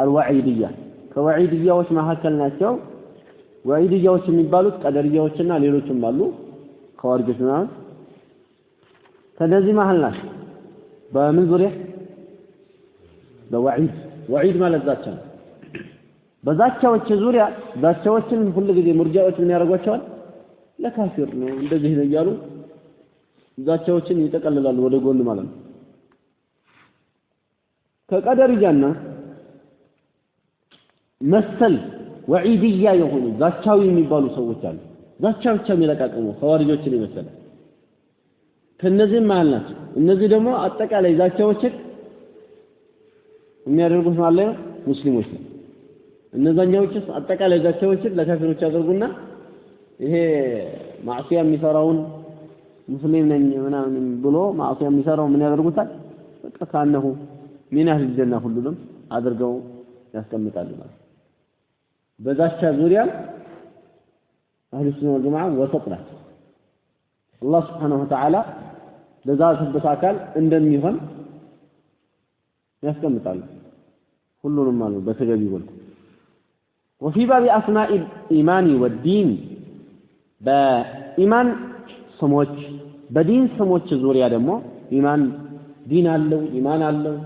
الوعيدية كوعيدية وش ما حكمنا شو وعيدية وش من بالوت قدرية وشنا ليلوشن بالو خوارجنا فنزي ما هلناش بمن ذريه بوعيد وعيد ማለት ዛቻ ነው በዛቻዎች ዙሪያ ዛቻዎችን ሁሉ ጊዜ ሙርጃዎች ምን ያደርጓቸዋል ለካፊር ነው እንደዚህ ነው እያሉ ዛቻዎችን ይጠቀልላሉ ወደ ጎን ማለት ነው ከቀደርያና መሰል ወዒድያ የሆኑ ዛቻዊ የሚባሉ ሰዎች አሉ ዛቻ ብቻ የሚለቃቀሙ ኸዋሪጆችን ይመስላል ከነዚህ ማለት ናቸው እነዚህ ደግሞ አጠቃላይ ዛቻዎችን የሚያደርጉት ማለት ነው ሙስሊሞች ነው እነዛኛዎችስ አጠቃላይ ዛቻዎችን ለካፊሮች ያደርጉና ይሄ ማዕሲያ የሚሰራውን ሙስሊም ነኝ ምናምን ብሎ ማዕሲያ የሚሰራው ምን ያደርጉታል በቃ ካነሁ ምን ያህል ጀና ሁሉንም አድርገው ያስቀምጣሉ ማለት በዛቻ ዙሪያ አህሉ ሱና ወል ጀማዓ ወሰጥ ናቸው አላህ Subhanahu Wa Ta'ala ለዛ ተበሳካል እንደሚሆን ያስቀምጣሉ ሁሉንም ማለት በተገቢ ወልኩ وفي باب اسماء الايمان والدين በኢማን ስሞች በዲን ስሞች ዙሪያ ደግሞ ኢማን ዲን አለው ኢማን አለው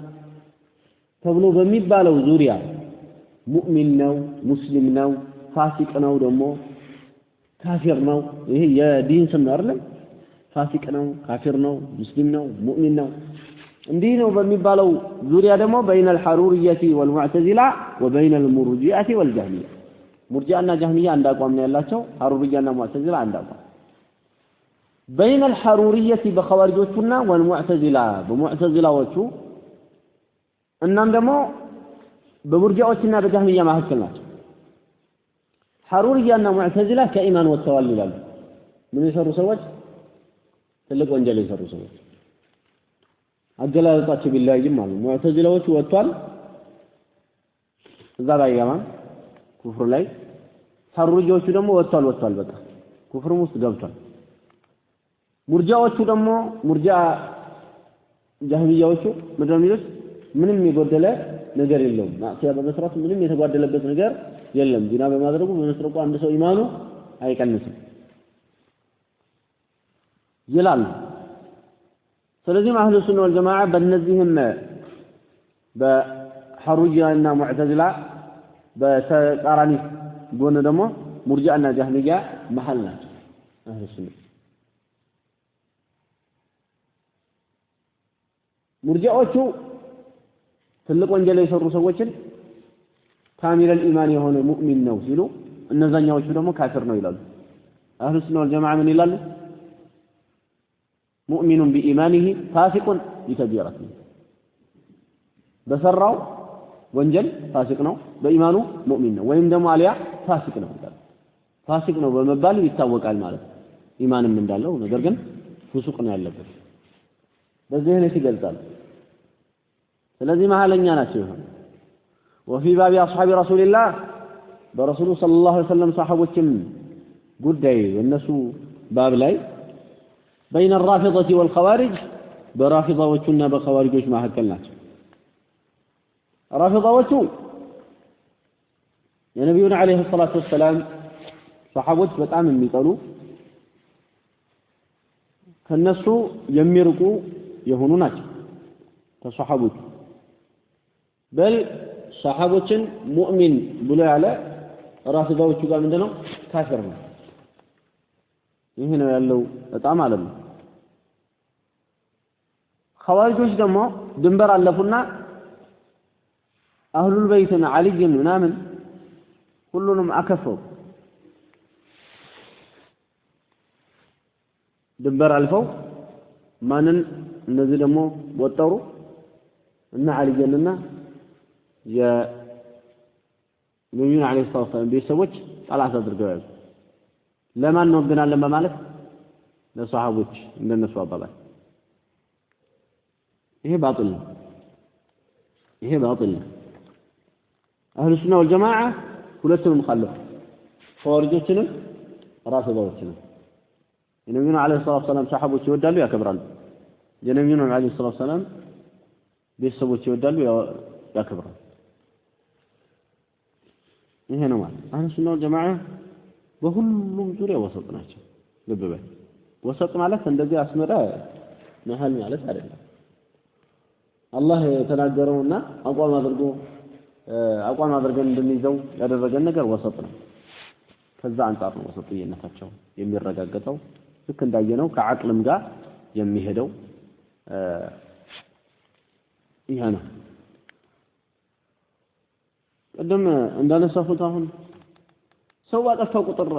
ተብሎ በሚባለው ዙሪያ ሙእሚን ነው ሙስሊም ነው ፋሲቅ ነው ደግሞ ካፊር ነው ይሄ የዲን ስም አይደለም ፋሲቅ ነው ካፊር ነው ሙስሊም ነው ሙእሚን ነው እንዲህ ነው በሚባለው ዙሪያ ደግሞ بين الحرورية والمعتزلة وبين المرجئة والجهمية مرجئና جهمية አንድ አቋም ነው ያላቸው حروريና معتزلة አንድ አቋም بين الحرورية በخوارጆቹና والمعتزلة በሙዕተዚላዎቹ እናም ደግሞ በሙርጂዓዎችና በጀህሚያ መካከል ናቸው حروريና ሙዕተዚላ ከኢማን ወጥተዋል ይላሉ ምን የሰሩ ሰዎች ትልቅ ወንጀል የሰሩ ሰዎች አገላለጻቸው ቢላይም ማለት ሙዕተዚላዎቹ ወጥቷል እዛ ላይ ያማን ኩፍር ላይ ሐሩሪጆቹ ደግሞ ወጥቷል በቃ ኩፍርም ውስጥ ገብቷል ሙርጂዓዎቹ ደግሞ ሙርጂዓ ጀህሚያዎቹ ምድረሚሎች ምንም የጎደለ ነገር የለውም ማዕሲያ በመስራት ምንም የተጓደለበት ነገር የለም ዲና በማድረጉ በመስረቁ አንድ ሰው ኢማኑ አይቀንስም ይላል ስለዚህ አህሉ ሱና ወል ጀማዓ በእነዚህም በሐሩሪያና ሙዕተዚላ በተቃራኒ ጎን ደግሞ ሙርጂዓና ጀህሚያ መሐል ናቸው አህሉ ሱና ሙርጂዓዎቹ ትልቅ ወንጀል የሰሩ ሰዎችን ካሚለል ኢማን የሆነ ሙእሚን ነው ሲሉ እነዛኛዎቹ ደግሞ ካፊር ነው ይላሉ አህሉ ሱና ወል ጀማዓ ምን ይላሉ مؤمن بإيمانه فاسق بكبيرته بسرعوا ወንጀል ፋሲቅ ነው በኢማኑ ሙእሚን ነው ወይም ደግሞ አሊያ ፋሲቅ ነው ይላል ፋሲቅ ነው በመባል ይታወቃል ማለት ኢማንም እንዳለው ነገር ግን ፍሱቅ ነው ያለበት በዚህ ነው ይገልጻል ስለዚህ መሐለኛ ናቸው ይሆን وفي باب اصحاب رسول الله برسول صلى الله عليه وسلم صحابዎችም ጉዳይ የነሱ ባብ ላይ بين الرافضة والخوارج برافضዎቹና በخوارጆች መካከል ናቸው رافضዎቹ የነብዩን አለይሂ ሰላቱ ወሰለም ሰሃቦች በጣም የሚጠሉ ከነሱ የሚርቁ የሆኑ ናቸው ተሰሃቦች በል ሰሃቦችን ሙእሚን ብሎ ያለ ራፊዳዎቹ ጋር ምንድነው ካፊር ነው። ይሄ ነው ያለው በጣም ማለት ነው። ኸዋሪጆች ደግሞ ድንበር አለፉና አህሉል በይትን አልይን ምናምን ሁሉንም አከፈው። ድንበር አልፈው ማንን እነዚህ ደግሞ ወጠሩ እና አልይንና የነብዩን አለይሂ ሰላም ቤተሰቦች ጠላት አድርገው ያዙ። ለማን ነው ወገናለን በማለት ለሷሃቦች እንደነሱ አባባል ይሄ ባጥል ነው። ይሄ ባጥል ነው። አህሉ ሱና ወልጀማዓ ሁለቱንም ኻለፉ ኸዋሪጆችንም ራፊዳዎችንም የነብዩን አለይሂ ሰላም ሰሃቦች ይወዳሉ ያከብራሉ። የነብዩን አለይሂ ሰላም ቤተሰቦች ይወዳሉ ያከብራሉ። ይሄ ነው ማለት አህሉ ሱና ወልጀማዓ በሁሉም ዙሪያ ወሰጥ ናቸው። ልብ በል ወሰጥ ማለት እንደዚህ አስመራ መሃል ማለት አይደለም። አላህ የተናገረውና አቋም አድርገን እንድንይዘው ያደረገን ነገር ወሰጥ ነው። ከዛ አንጻር ነው ወሰጥየነታቸው የሚረጋገጠው። ልክ እንዳየነው ከአቅልም ጋር የሚሄደው ይሄ ነው። ቀደም እንዳነሳሁት አሁን ሰው ባጠፋ ቁጥር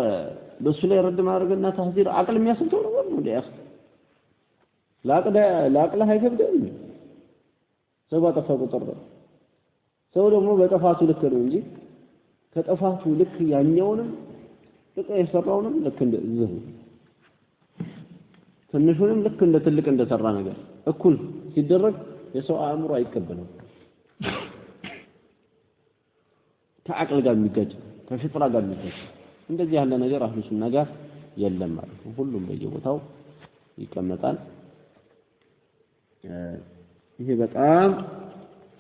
በሱ ላይ ረድ ማድረግና ተህዚር አቅል የሚያስብተው ነገር ነው። ዲያስ ለአቅልህ አይከብድም። ሰው ባጠፋ ቁጥር ሰው ደግሞ በጥፋቱ ልክ ነው እንጂ ከጥፋቱ ልክ ያኛውንም ልክ የሰራውንም ልክ እንደዚህ ትንሹንም ልክ እንደ ትልቅ እንደሰራ ነገር እኩል ሲደረግ የሰው አእምሮ አይቀበለው። ከአቅል ጋር የሚጋጭ ከፍጥራ ጋር የሚጋጭ እንደዚህ ያለ ነገር አህሉ ሱና ጋር የለም ማለት ነው። ሁሉም በየቦታው ይቀመጣል። ይሄ በጣም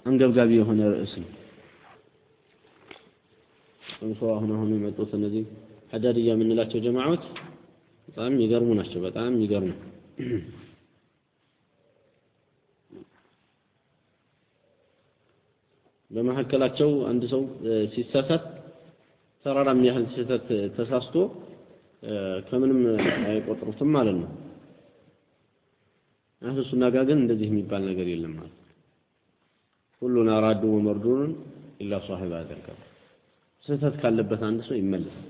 አንገብጋቢ የሆነ ርዕስ ነው። አሁን የመጡት እነዚህ ሐዳድያ የምንላቸው ጀማዓዎች በጣም ይገርሙ ናቸው። በጣም ይገርሙ በመሐከላቸው አንድ ሰው ሲሳሳት ተራራም ያህል ስህተት ተሳስቶ ከምንም አይቆጥሩትም ማለት ነው። አህሉ ሱና ጋር ግን እንደዚህ የሚባል ነገር የለም ማለት ሁሉን አራዱ ወመርዱን ኢላ ሷሂባ አደረገ። ስህተት ካለበት አንድ ሰው ይመለሳል፣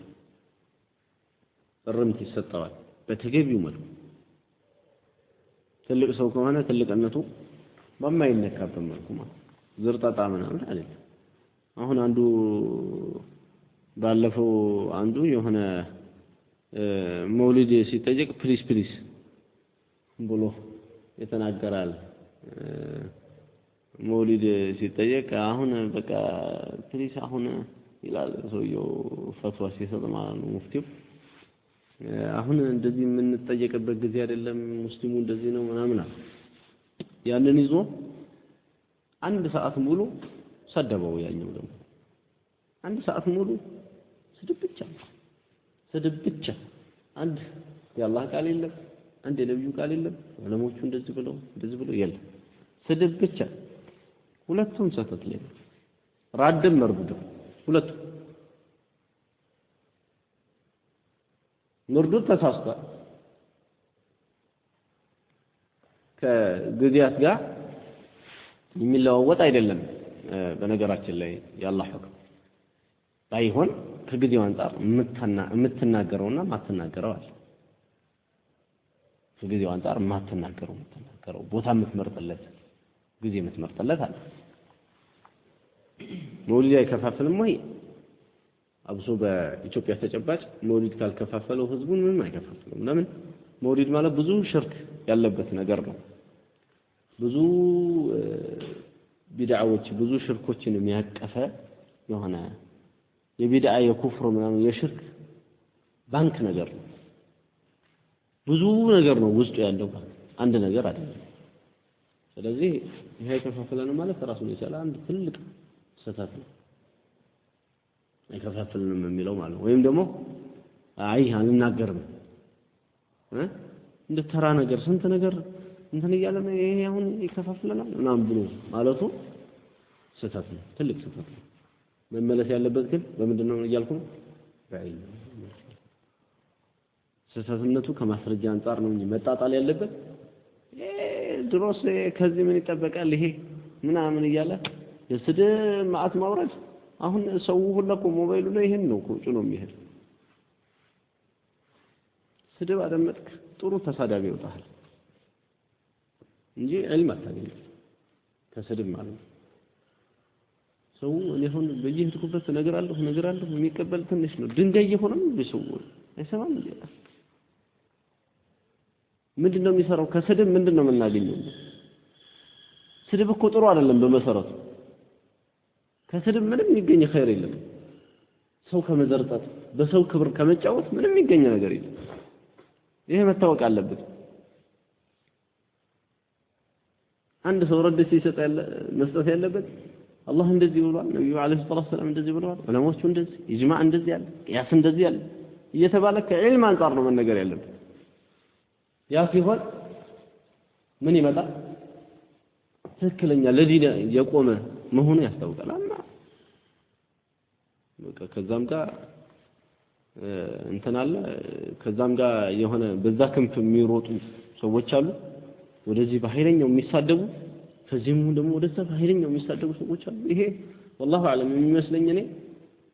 እርምት ይሰጠዋል በተገቢው መልኩ። ትልቅ ሰው ከሆነ ትልቅነቱ በማይነካበት መልኩ ማለት ዝርጣጣ ምናምን አይደለም። አሁን አንዱ ባለፈው አንዱ የሆነ መውሊድ ሲጠየቅ ፕሊስ ብሎ የተናገራል። መውሊድ ሲጠየቅ አሁን በቃ ፕሊስ አሁን ይላል ሰውየው ፈትዋ ሲሰጥ ማለት ነው ሙፍቲው። አሁን እንደዚህ የምንጠየቅበት ጊዜ አይደለም፣ ሙስሊሙ እንደዚህ ነው ምናምን አለ። ያንን ይዞ አንድ ሰዓት ሙሉ ሰደበው። ያኛው ደግሞ አንድ ሰዓት ሙሉ ስድብ ብቻ አንድ የአላህ ቃል የለም፣ አንድ የነብዩ ቃል የለም፣ ዑለሞቹ እንደዚህ ብለው የለም፣ ስድብ ብቻ። ሁለቱም ሰተት ላይ ራድም መርዱም ሁለቱም መርዱ ተሳስቷል። ከጊዜያት ጋር የሚለዋወጥ አይደለም። በነገራችን ላይ የአላህ ሁክም ባይሆን ከጊዜው አንፃር የምትናገረውና ማትናገረው አለ። ከጊዜው አንፃር የምትናገረው ቦታ የምትመርጥለት ጊዜ የምትመርጥለት አለ። መውሊድ አይከፋፍልም ወይ? አብሶ በኢትዮጵያ ተጨባጭ መውሊድ ካልከፋፈለው ህዝቡን ምንም አይከፋፍልም። ለምን? መውሊድ ማለት ብዙ ሽርክ ያለበት ነገር ነው። ብዙ ቢድዓዎች ብዙ ሽርኮችን የሚያቀፈ የሆነ የቢድዓ የኩፍር ምናምን የሽርክ ባንክ ነገር ነው። ብዙ ነገር ነው ውስጡ ያለው አንድ ነገር አይደለም። ስለዚህ ይሄ ከፋፈለን ማለት ራሱን የቻለ አንድ ትልቅ ስህተት ነው። አይከፋፍልንም የሚለው ማለት ወይም ደግሞ አይ አንናገርም እንደ ተራ ነገር ስንት ነገር እንትን እያለ ነው ይሄ አሁን ይከፋፍለናል ምናምን ብሎ ማለቱ ስህተት ነው ትልቅ ስህተት ነው መመለስ ያለበት ግን በምንድነው እያልኩ በዒልም ስህተትነቱ ከማስረጃ አንፃር ነው እንጂ መጣጣል ያለበት ድሮስ ከዚህ ምን ይጠበቃል ይሄ ምናምን እያለ የስድብ ማአት ማውረድ አሁን ሰው ሁሉ እኮ ሞባይሉ ላይ ይሄን ነው ቁጭ ነው የሚሄድ ስድብ አደመጥክ ጥሩ ተሳዳቢ ይወጣል እንጂ ዒልም አታገኝም ከስድብ ማለት ሰው እኔ አሁን በየሄድኩበት ነገር አለሁ የሚቀበል ትንሽ ነው ድንጋይ የሆነም በሰው አይሰማም እንዴ ምንድነው የሚሰራው ከስድብ ምንድነው የምናገኘው ስድብ እኮ ጥሩ አይደለም በመሰረቱ ከስድብ ምንም የሚገኝ ኸይር የለም ሰው ከመዘርጠት በሰው ክብር ከመጫወት ምንም የሚገኝ ነገር የለም ይሄ መታወቅ አለበት አንድ ሰው ረድ ሲሰጥ መስጠት ያለበት አላህ እንደዚህ ብሏል ነብዩ አለይሂ ሰላም እንደዚህ ብለዋል ዑለማዎቹ እንደዚህ ኢጅማዕ እንደዚህ ያለ ቂያስ እንደዚህ ያለ እየተባለ ከዒልም አንፃር ነው መነገር ያለበት ያ ሲሆን ምን ይመጣል ትክክለኛ ለዲን የቆመ መሆኑ ያስታውቃል እና በቃ ከዛም ጋር እንትን አለ ከዛም ጋር የሆነ በዛ ክንፍ የሚሮጡ ሰዎች አሉ ወደዚህ በኃይለኛው የሚሳደቡ ከዚህም ደግሞ ወደዛ በኃይለኛው የሚሳደቡ ሰዎች አሉ ይሄ والله اعلم የሚመስለኝ እኔ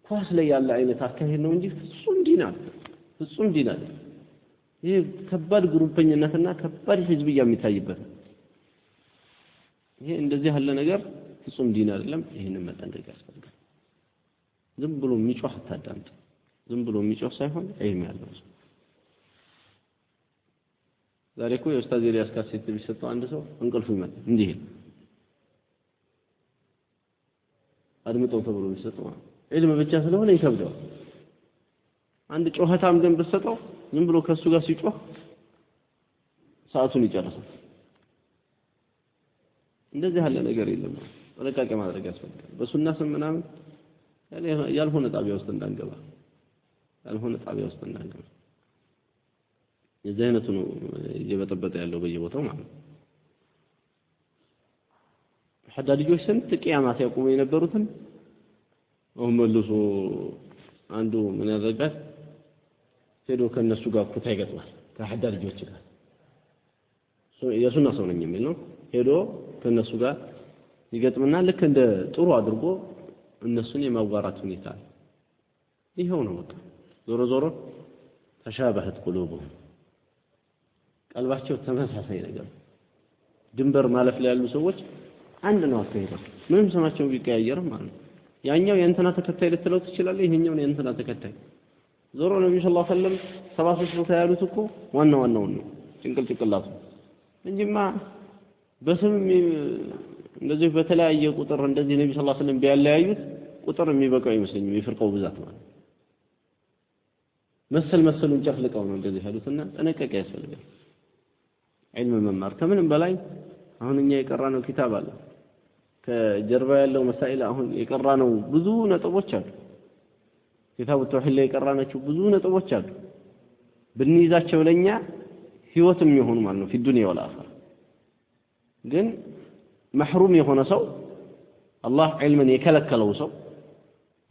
ኳስ ላይ ያለ አይነት አካሄድ ነው እንጂ ፍጹም ዲን አለ ይሄ ከባድ ግሩፕኝነትና ከባድ ህዝብያ የሚታይበት ይሄ እንደዚህ ያለ ነገር ፍጹም ዲን አይደለም ይሄንን መጠንቀቅ ያስፈልጋል ዝም ብሎ የሚጮህ አታዳምጥ ዝም ብሎ የሚጮህ ሳይሆን ዒልም ያለው ዛሬ እኮ የኡስታዝ ኤልያስ ካሴት ቢሰጠው አንድ ሰው እንቅልፉ ይመጣል እንዲህ አድምጠው ተብሎ ቢሰጠው ዒልም ብቻ ስለሆነ ይከብደዋል አንድ ጮኸታም ግን ብትሰጠው ዝም ብሎ ከሱ ጋር ሲጮህ ሰዓቱን ይጨርሳል እንደዚህ ያለ ነገር የለም ጥንቃቄ ማድረግ ያስፈልጋል በሱና ስም ምናምን ያልሆነ ጣቢያ ውስጥ እንዳንገባ የዚህ አይነቱ ነው እየበጠበጠ ያለው በየቦታው ማለት ነው ሐዳዲጆች ስንት ቂያማ ሲያቆሙ የነበሩትን አሁን መልሶ አንዱ ምን ያደርጋል ሄዶ ከነሱ ጋር ኩታ ይገጥማል ከሐዳዲጆች ጋር የሱና ሰው ነኝ የሚል ነው ሄዶ ከነሱ ጋር ይገጥምና ልክ እንደ ጥሩ አድርጎ እነሱን የማዋራት ሁኔታ ይሄው ነው በቃ ዞሮ ተሻበህት ቁሉቡም ቀልባቸው ተመሳሳይ ነገር ድንበር ማለፍ ላይ ያሉ ሰዎች አንድ ነው አስተያየው ምንም ስማቸው ቢቀያየርም ማለት ነው ያኛው የእንትና ተከታይ ልትለው ትችላለህ ይሄኛው የእንትና ተከታይ ዞሮ ነብዩ ሰለላሁ ዐለይሂ ወሰለም 73 ቦታ ያሉት እኮ ዋናው ነው ጭንቅላቱ እንጂማ በስም እንደዚህ በተለያየ ቁጥር እንደዚህ ነብዩ ሰለላሁ ዐለይሂ ወሰለም ቢያለያዩት ቁጥር የሚበቃው አይመስለኝም የፍርቀው ብዛት ማለት መሰሉን ጨፍልቀው ነው እንደዚህ ያሉትና ጥንቃቄ ያስፈልጋል ዒልም መማር ከምንም በላይ አሁን እኛ የቀራነው ኪታብ አለ ከጀርባ ያለው መሳኢል አሁን የቀራነው ብዙ ነጥቦች አሉ ኪታቡ ተውሂድ ላይ የቀራናቸው ብዙ ነጥቦች አሉ ብንይዛቸው ለኛ ህይወትም ይሆኑ ማለት ነው في والآخرة ግን محروم የሆነ ሰው አላህ ዒልምን የከለከለው ሰው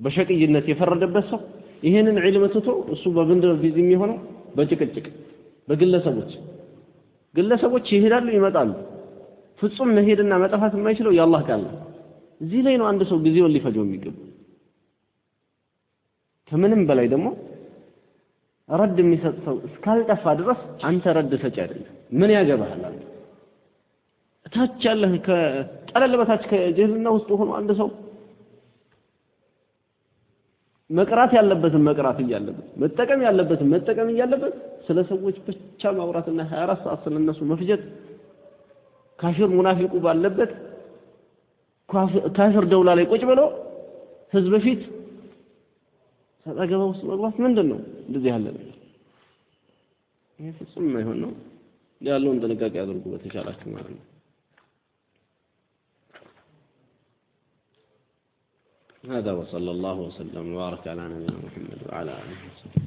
በሸቅይነት የፈረደበት ሰው ይሄንን ዒልም ትቶ እሱ በብንድር ቢዚ የሚሆነው በጭቅጭቅ ግለሰቦች ይሄዳሉ ይመጣሉ ፍጹም መሄድና መጣፋት የማይችለው የአላህ ቃል ነው እዚህ ላይ ነው አንድ ሰው ጊዜውን ሊፈጀው የሚገባው ከምንም በላይ ደግሞ ረድ የሚሰጥ ሰው እስካልጠፋ ድረስ አንተ ረድ ሰጪ አይደለም ምን ያገባሃል አንተ ታች ያለህ ከጠለል በታች ከጀህልና ውስጥ ሆኖ አንድ ሰው መቅራት ያለበትን መቅራት እያለበት መጠቀም ያለበትን መጠቀም እያለበት ስለ ሰዎች ብቻ ማውራትና 24 ሰዓት ስለነሱ መፍጀት ካፊር ሙናፊቁ ባለበት ካፊር ደውላ ላይ ቁጭ ብሎ ህዝብ ፊት ሰጣገባ ውስጥ መግባት ምንድነው እንደዚህ ያለ ነገር ይሄ ፍጹም የማይሆን ነው ያለውን ጥንቃቄ አድርጉ በተቻላችሁ ማለት ነው هذا وصلى الله وسلم وبارك على نبينا محمد وعلى اله وصحبه